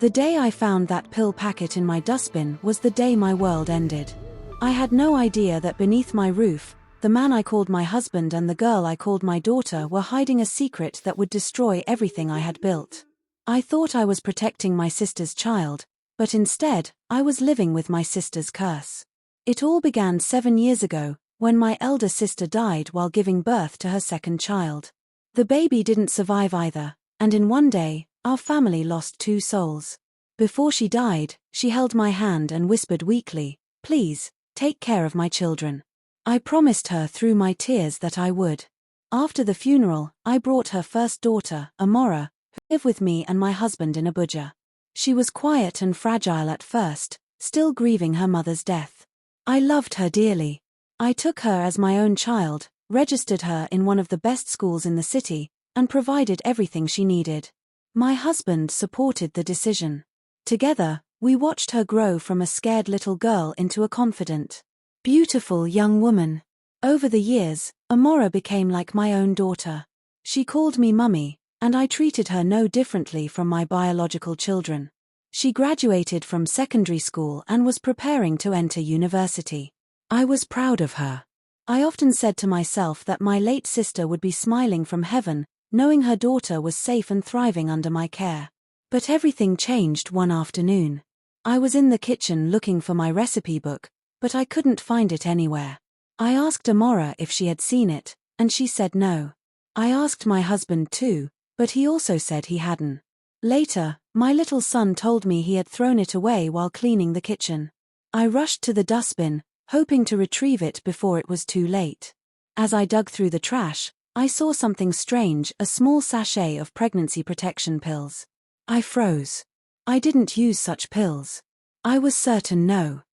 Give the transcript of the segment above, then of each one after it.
The day I found that pill packet in my dustbin was the day my world ended. I had no idea that beneath my roof, the man I called my husband and the girl I called my daughter were hiding a secret that would destroy everything I had built. I thought I was protecting my sister's child, but instead, I was living with my sister's curse. It all began 7 years ago, when my elder sister died while giving birth to her second child. The baby didn't survive either, and in one day, our family lost 2 souls. Before she died, she held my hand and whispered weakly, "Please, take care of my children." I promised her through my tears that I would. After the funeral, I brought her first daughter, Amora, who lived with me and my husband in Abuja. She was quiet and fragile at first, still grieving her mother's death. I loved her dearly. I took her as my own child, registered her in one of the best schools in the city, and provided everything she needed. My husband supported the decision. Together, we watched her grow from a scared little girl into a confident, beautiful young woman. Over the years, Amora became like my own daughter. She called me mummy, and I treated her no differently from my biological children. She graduated from secondary school and was preparing to enter university. I was proud of her. I often said to myself that my late sister would be smiling from heaven, knowing her daughter was safe and thriving under my care. But everything changed one afternoon. I was in the kitchen looking for my recipe book, but I couldn't find it anywhere. I asked Amora if she had seen it, and she said no. I asked my husband too, but he also said he hadn't. Later, my little son told me he had thrown it away while cleaning the kitchen. I rushed to the dustbin, hoping to retrieve it before it was too late. As I dug through the trash, I saw something strange, a small sachet of pregnancy protection pills. I froze. I didn't use such pills. I was certain no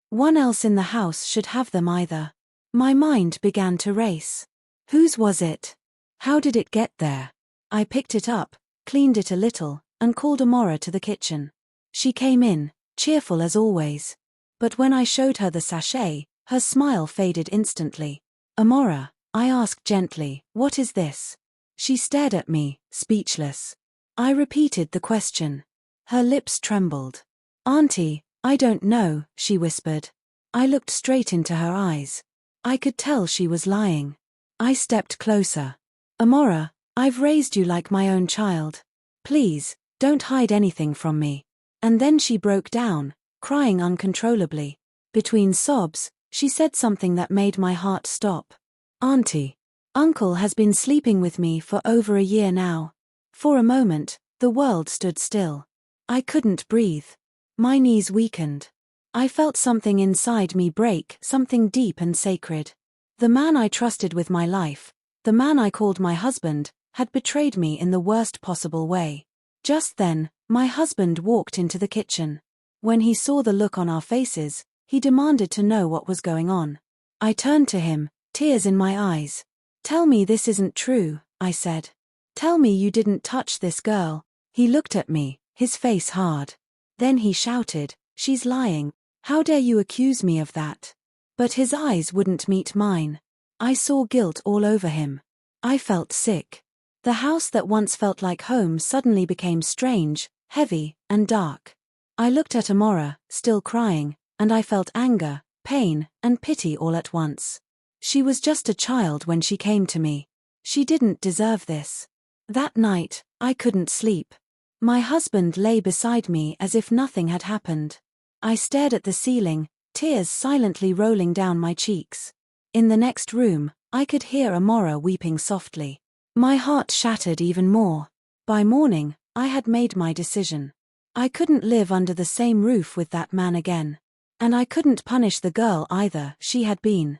one else in the house should have them either. My mind began to race. Whose was it? How did it get there? I picked it up, cleaned it a little, and called Amora to the kitchen. She came in, cheerful as always. But when I showed her the sachet, her smile faded instantly. "Amora," I asked gently, "what is this?" She stared at me, speechless. I repeated the question. Her lips trembled. "Auntie, I don't know," she whispered. I looked straight into her eyes. I could tell she was lying. I stepped closer. "Amora, I've raised you like my own child. Please, don't hide anything from me." And then she broke down, crying uncontrollably. Between sobs, she said something that made my heart stop. "Auntie, Uncle has been sleeping with me for over a year now." For a moment, the world stood still. I couldn't breathe. My knees weakened. I felt something inside me break, something deep and sacred. The man I trusted with my life, the man I called my husband, had betrayed me in the worst possible way. Just then, my husband walked into the kitchen. When he saw the look on our faces, he demanded to know what was going on. I turned to him, tears in my eyes. "Tell me this isn't true," I said. "Tell me you didn't touch this girl." He looked at me, his face hard. Then he shouted, "She's lying. How dare you accuse me of that?" But his eyes wouldn't meet mine. I saw guilt all over him. I felt sick. The house that once felt like home suddenly became strange, heavy, and dark. I looked at Amora, still crying, and I felt anger, pain, and pity all at once. She was just a child when she came to me. She didn't deserve this. That night, I couldn't sleep. My husband lay beside me as if nothing had happened. I stared at the ceiling, tears silently rolling down my cheeks. In the next room, I could hear Amora weeping softly. My heart shattered even more. By morning, I had made my decision. I couldn't live under the same roof with that man again. And I couldn't punish the girl either. She had been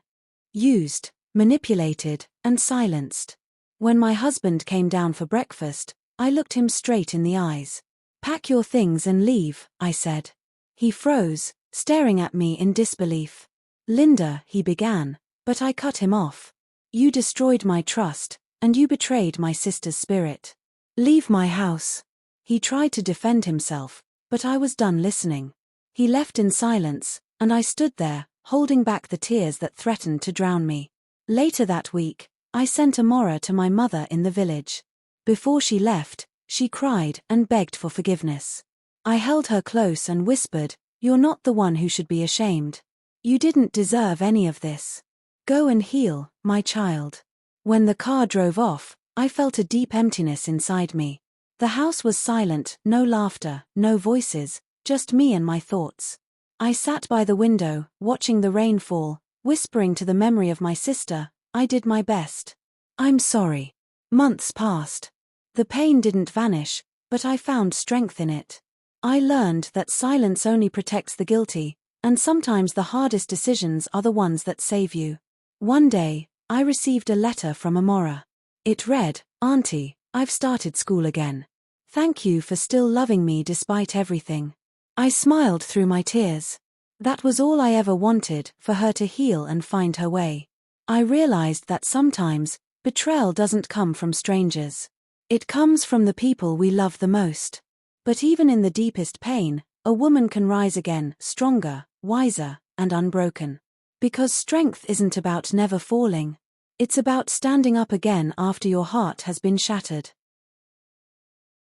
used, manipulated, and silenced. When my husband came down for breakfast, I looked him straight in the eyes. "Pack your things and leave," I said. He froze, staring at me in disbelief. "Linda," he began, but I cut him off. "You destroyed my trust, and you betrayed my sister's spirit. Leave my house." He tried to defend himself, but I was done listening. He left in silence, and I stood there, holding back the tears that threatened to drown me. Later that week, I sent Amora to my mother in the village. Before she left, she cried and begged for forgiveness. I held her close and whispered, "You're not the one who should be ashamed. You didn't deserve any of this. Go and heal, my child." When the car drove off, I felt a deep emptiness inside me. The house was silent, no laughter, no voices, just me and my thoughts. I sat by the window, watching the rain fall, whispering to the memory of my sister, "I did my best. I'm sorry." Months passed. The pain didn't vanish, but I found strength in it. I learned that silence only protects the guilty, and sometimes the hardest decisions are the ones that save you. One day, I received a letter from Amora. It read, "Auntie, I've started school again. Thank you for still loving me despite everything." I smiled through my tears. That was all I ever wanted, for her to heal and find her way. I realized that sometimes, betrayal doesn't come from strangers. It comes from the people we love the most. But even in the deepest pain, a woman can rise again, stronger, wiser, and unbroken. Because strength isn't about never falling. It's about standing up again after your heart has been shattered.